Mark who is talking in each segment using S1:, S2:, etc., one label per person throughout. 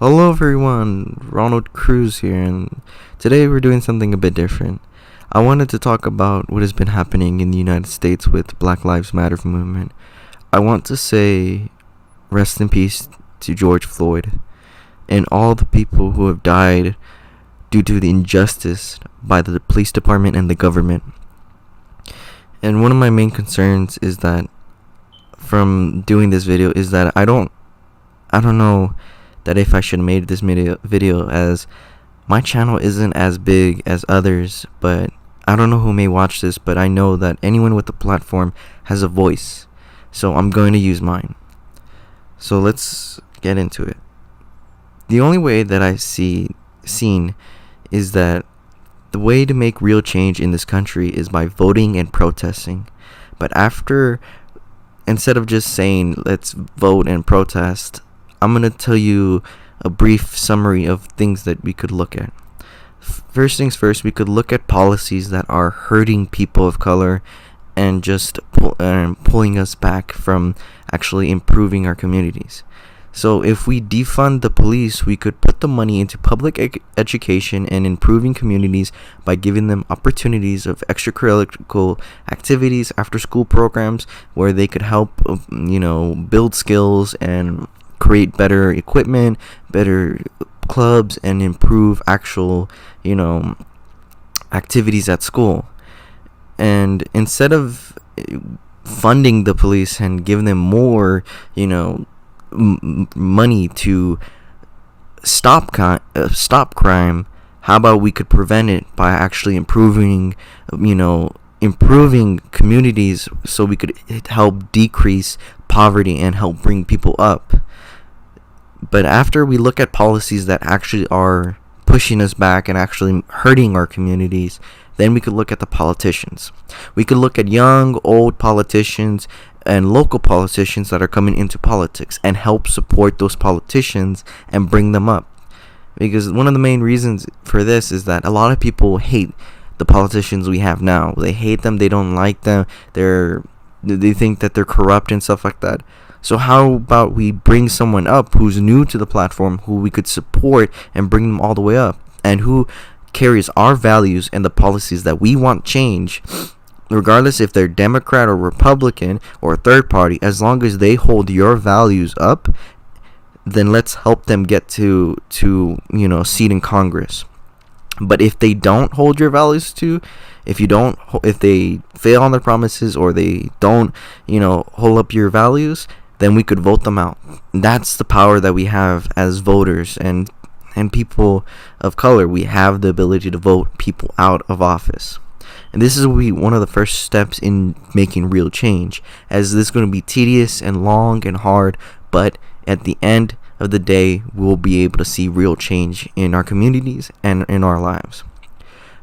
S1: Hello everyone, Ronald Cruz here, and today we're doing something a bit different. I wanted to talk about what has been happening in the United States with Black Lives Matter movement. I want to say rest in peace to George Floyd and all the people who have died due to the injustice by the police department and the government. And one of my main concerns is that from doing this video is that I don't know that if I should have made this video, as my channel isn't as big as others, but I don't know who may watch this, but I know that anyone with a platform has a voice, so I'm going to use mine. So let's get into it. The only way that I seen is that the way to make real change in this country is by voting and protesting. But instead of just saying let's vote and protest, I'm going to tell you a brief summary of things that we could look at. First things first, we could look at policies that are hurting people of color and just pulling us back from actually improving our communities. So if we defund the police, we could put the money into public education and improving communities by giving them opportunities of extracurricular activities, after school programs where they could help build skills and create better equipment, better clubs, and improve actual activities at school. And instead of funding the police and giving them more money to stop crime, how about we could prevent it by actually improving communities, so we could help decrease poverty and help bring people up. But after we look at policies that actually are pushing us back and actually hurting our communities, then we could look at the politicians. We could look at young, old politicians and local politicians that are coming into politics and help support those politicians and bring them up. Because one of the main reasons for this is that a lot of people hate the politicians we have now. They hate them, they don't like them, they think that they're corrupt and stuff like that. So how about we bring someone up who's new to the platform, who we could support and bring them all the way up, and who carries our values and the policies that we want change, regardless if they're Democrat or Republican or third party. As long as they hold your values up, then let's help them get to seat in Congress. But if they don't hold your values if they fail on their promises, or they don't hold up your values, then we could vote them out. That's the power that we have as voters and people of color. We have the ability to vote people out of office. And this is one of the first steps in making real change, as this is going to be tedious and long and hard, but at the end of the day, we'll be able to see real change in our communities and in our lives.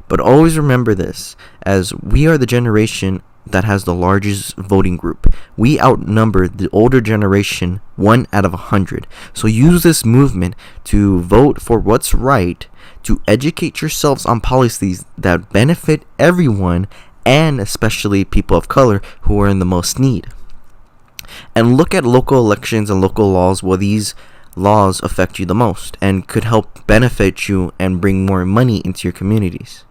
S1: But always remember this, as we are the generation that has the largest voting group. We outnumber the older generation 1 out of 100. So use this movement to vote for what's right, to educate yourselves on policies that benefit everyone, and especially people of color who are in the most need. And look at local elections and local laws where these laws affect you the most and could help benefit you and bring more money into your communities.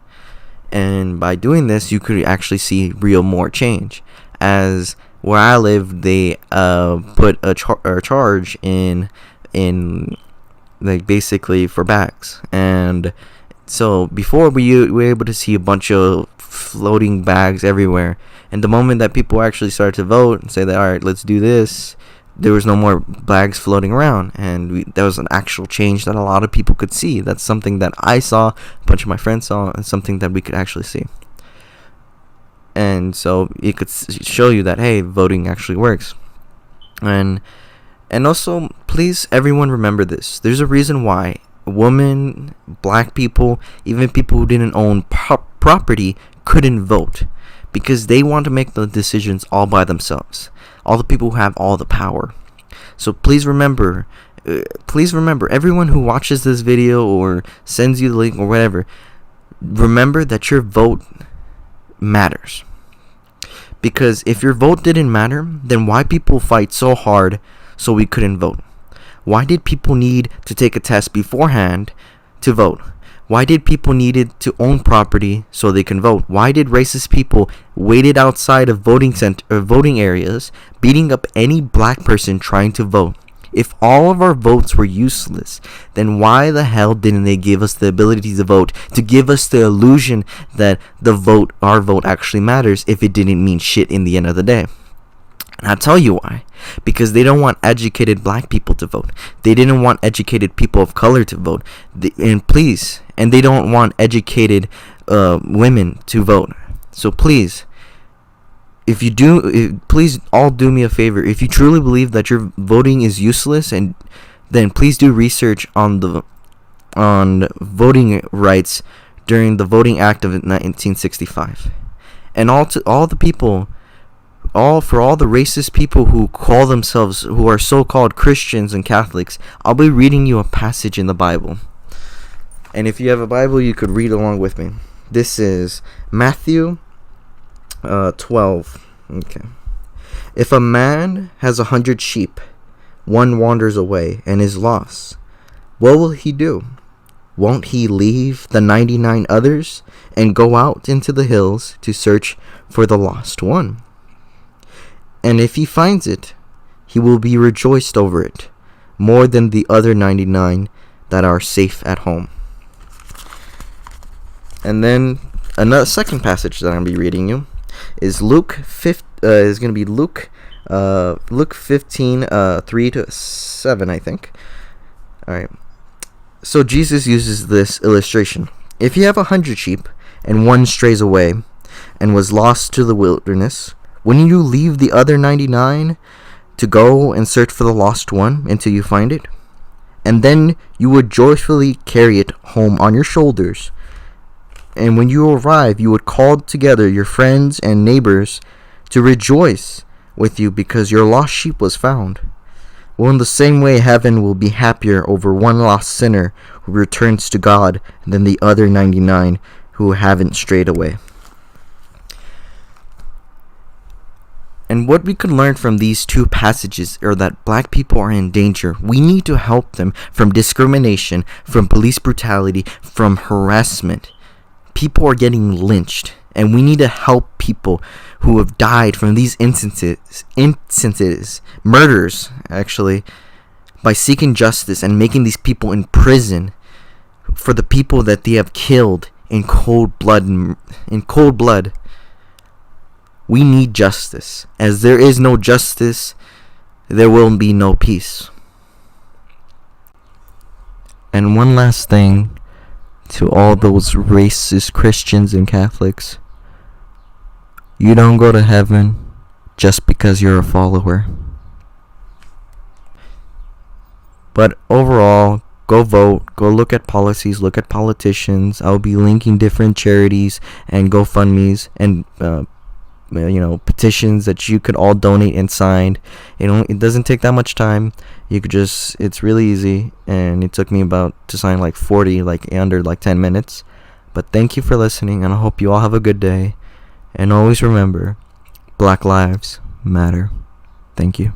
S1: And by doing this, you could actually see more change. As where I live, they put a charge in like basically for bags. And so before we were able to see a bunch of floating bags everywhere, and the moment that people actually started to vote and say that, all right, let's do this, there was no more bags floating around, and there was an actual change that a lot of people could see. That's something that I saw, a bunch of my friends saw, and something that we could actually see. And so it could show you that, hey, voting actually works. And also, please, everyone, remember this. There's a reason why women, black people, even people who didn't own property couldn't vote, because they want to make the decisions all by themselves. All the people who have all the power. So please remember, everyone who watches this video or sends you the link or whatever, remember that your vote matters. Because if your vote didn't matter, then why people fight so hard so we couldn't vote? Why did people need to take a test beforehand to vote? Why did people needed to own property so they can vote? Why did racist people waited outside of voting areas, beating up any black person trying to vote? If all of our votes were useless, then why the hell didn't they give us the ability to vote, to give us the illusion that our vote actually matters if it didn't mean shit in the end of the day? And I'll tell you why. Because they don't want educated black people to vote. They didn't want educated people of color to vote. And they don't want educated women to vote. So please, please all do me a favor. If you truly believe that your voting is useless, and then please do research on voting rights during the Voting Act of 1965. And for all the racist people who are so-called Christians and Catholics, I'll be reading you a passage in the Bible. And if you have a Bible, you could read along with me. This is Matthew 12. Okay. If a man has 100 sheep, one wanders away and is lost, what will he do? Won't he leave the 99 others and go out into the hills to search for the lost one? And if he finds it, he will be rejoiced over it more than the other 99 that are safe at home. And then another second passage that I'm going to be reading you is Luke 15, 3-7, I think. All right. So Jesus uses this illustration. If you have 100 sheep and one strays away and was lost to the wilderness, wouldn't you leave the other 99 to go and search for the lost one until you find it? And then you would joyfully carry it home on your shoulders. And when you arrive, you would call together your friends and neighbors to rejoice with you because your lost sheep was found. Well, in the same way, heaven will be happier over one lost sinner who returns to God than the other 99 who haven't strayed away. And what we could learn from these two passages are that black people are in danger. We need to help them from discrimination, from police brutality, from harassment. People are getting lynched, and we need to help people who have died from these instances, murders, actually, by seeking justice and making these people in prison for the people that they have killed in cold blood. We need justice. As there is no justice, there will be no peace. And one last thing to all those racist Christians and Catholics. You don't go to heaven just because you're a follower. But overall, go vote, go look at policies, look at politicians. I'll be linking different charities and Gofundmes and petitions that you could all donate and sign. It doesn't take that much time. It's really easy, and it took me to sign 40 under 10 minutes. But thank you for listening, and I hope you all have a good day. And always remember, Black Lives Matter. Thank you.